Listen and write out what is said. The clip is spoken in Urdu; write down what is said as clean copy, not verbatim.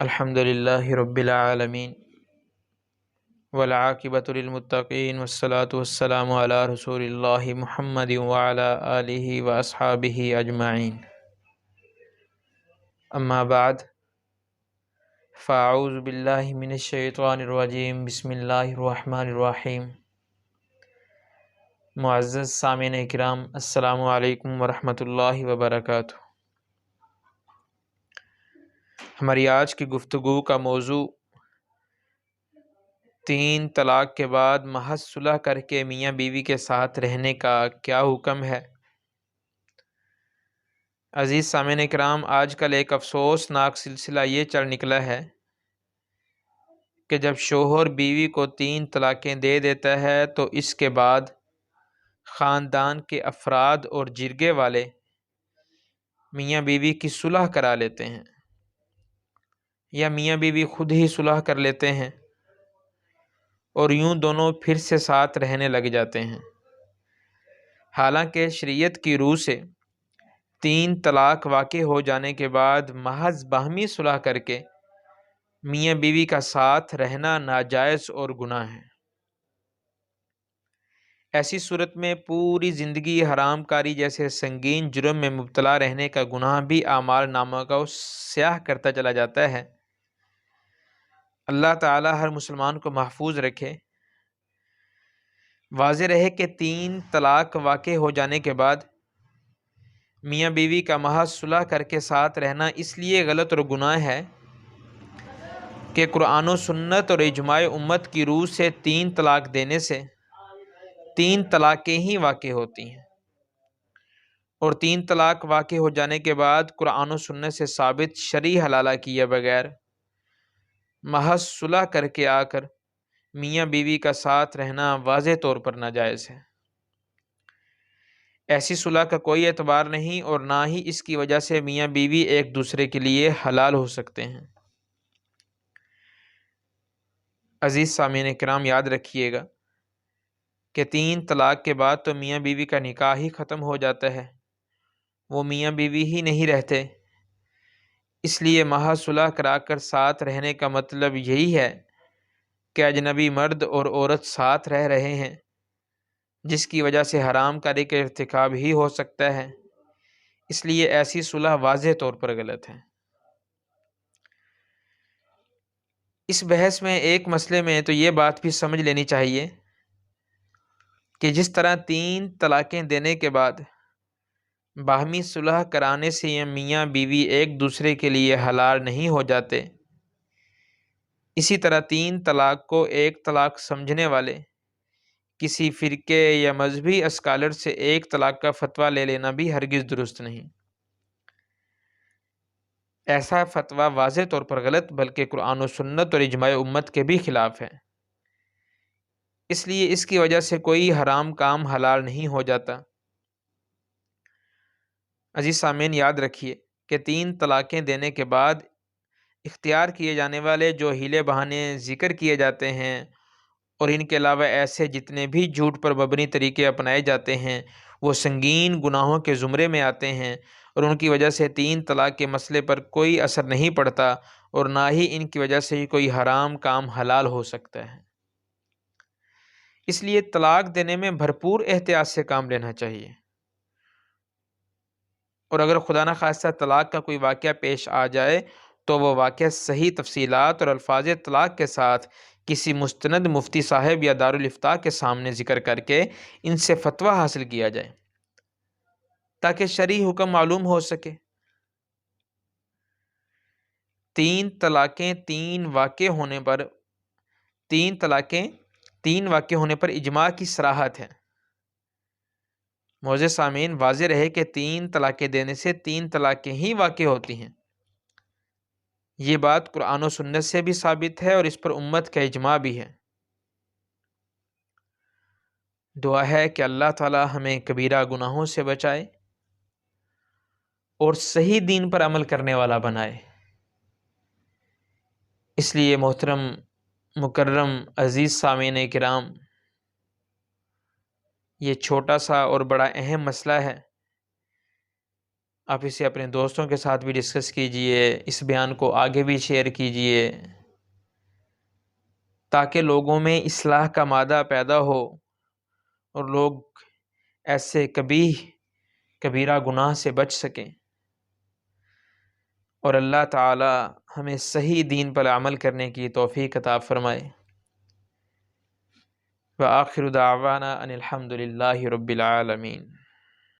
الحمد للہ رب العالمین والعاقبۃ للمتقین والصلاة والسلام علی رسول اللہ محمد وعلی آلہ واصحابہ اجمعین، اما بعد فاعوذ باللہ من الشیطان الرجیم، بسم اللہ الرحمن الرحیم۔ معزز سامعین کرام، السلام علیکم ورحمۃ اللہ وبرکاتہ۔ ہماری آج کی گفتگو کا موضوع تین طلاق کے بعد محض صلح کر کے میاں بیوی کے ساتھ رہنے کا کیا حکم ہے۔ عزیز سامعین کرام، آج کل ایک افسوسناک سلسلہ یہ چل نکلا ہے کہ جب شوہر بیوی کو تین طلاقیں دے دیتا ہے تو اس کے بعد خاندان کے افراد اور جرگے والے میاں بیوی کی صلح کرا لیتے ہیں، یا میاں بیوی خود ہی صلح کر لیتے ہیں اور یوں دونوں پھر سے ساتھ رہنے لگ جاتے ہیں۔ حالانکہ شریعت کی روح سے تین طلاق واقع ہو جانے کے بعد محض باہمی صلح کر کے میاں بیوی کا ساتھ رہنا ناجائز اور گناہ ہے۔ ایسی صورت میں پوری زندگی حرام کاری جیسے سنگین جرم میں مبتلا رہنے کا گناہ بھی اعمال نامہ کو سیاہ کرتا چلا جاتا ہے۔ اللہ تعالی ہر مسلمان کو محفوظ رکھے۔ واضح رہے کہ تین طلاق واقع ہو جانے کے بعد میاں بیوی کا محض صلح کر کے ساتھ رہنا اس لیے غلط اور گناہ ہے کہ قرآن و سنت اور اجماع امت کی روح سے تین طلاق دینے سے تین طلاقیں ہی واقع ہوتی ہیں، اور تین طلاق واقع ہو جانے کے بعد قرآن و سنت سے ثابت شرعی حلالہ کیے بغیر محض صلح کر کے آ کر میاں بیوی کا ساتھ رہنا واضح طور پر ناجائز ہے۔ ایسی صلح کا کوئی اعتبار نہیں اور نہ ہی اس کی وجہ سے میاں بیوی ایک دوسرے کے لیے حلال ہو سکتے ہیں۔ عزیز سامعین کرام، یاد رکھیے گا کہ تین طلاق کے بعد تو میاں بیوی کا نکاح ہی ختم ہو جاتا ہے، وہ میاں بیوی ہی نہیں رہتے۔ اس لیے محض صلح کرا کر ساتھ رہنے کا مطلب یہی ہے کہ اجنبی مرد اور عورت ساتھ رہ رہے ہیں، جس کی وجہ سے حرام کاری کا ارتکاب ہی ہو سکتا ہے۔ اس لیے ایسی صلح واضح طور پر غلط ہے۔ اس بحث میں ایک مسئلے میں تو یہ بات بھی سمجھ لینی چاہیے کہ جس طرح تین طلاقیں دینے کے بعد باہمی صلح کرانے سے یہ میاں بیوی ایک دوسرے کے لیے حلال نہیں ہو جاتے، اسی طرح تین طلاق کو ایک طلاق سمجھنے والے کسی فرقے یا مذہبی اسکالر سے ایک طلاق کا فتویٰ لے لینا بھی ہرگز درست نہیں۔ ایسا فتویٰ واضح طور پر غلط بلکہ قرآن و سنت اور اجماع امت کے بھی خلاف ہے۔ اس لیے اس کی وجہ سے کوئی حرام کام حلال نہیں ہو جاتا۔ عزیز سامعین، یاد رکھیے کہ تین طلاقیں دینے کے بعد اختیار کیے جانے والے جو ہیلے بہانے ذکر کیے جاتے ہیں اور ان کے علاوہ ایسے جتنے بھی جھوٹ پر مبنی طریقے اپنائے جاتے ہیں وہ سنگین گناہوں کے زمرے میں آتے ہیں، اور ان کی وجہ سے تین طلاق کے مسئلے پر کوئی اثر نہیں پڑتا اور نہ ہی ان کی وجہ سے کوئی حرام کام حلال ہو سکتا ہے۔ اس لیے طلاق دینے میں بھرپور احتیاط سے کام لینا چاہیے، اور اگر خدا نخواستہ طلاق کا کوئی واقعہ پیش آ جائے تو وہ واقعہ صحیح تفصیلات اور الفاظ طلاق کے ساتھ کسی مستند مفتی صاحب یا دارالافتاء کے سامنے ذکر کر کے ان سے فتویٰ حاصل کیا جائے تاکہ شرعی حکم معلوم ہو سکے۔ تین طلاقیں تین واقع ہونے پر اجماع کی صراحت ہے۔ معزز سامعین، واضح رہے کہ تین طلاقیں دینے سے تین طلاقیں ہی واقع ہوتی ہیں، یہ بات قرآن و سنت سے بھی ثابت ہے اور اس پر امت کا اجماع بھی ہے۔ دعا ہے کہ اللہ تعالی ہمیں کبیرہ گناہوں سے بچائے اور صحیح دین پر عمل کرنے والا بنائے۔ اس لیے محترم مکرم عزیز سامعین کرام، یہ چھوٹا سا اور بڑا اہم مسئلہ ہے، آپ اسے اپنے دوستوں کے ساتھ بھی ڈسکس کیجئے، اس بیان کو آگے بھی شیئر کیجئے، تاکہ لوگوں میں اصلاح کا مادہ پیدا ہو اور لوگ ایسے کبیرہ گناہ سے بچ سکیں، اور اللہ تعالی ہمیں صحیح دین پر عمل کرنے کی توفیق عطا فرمائے۔ وآخر دعوانا ان الحمد للہ رب العالمین۔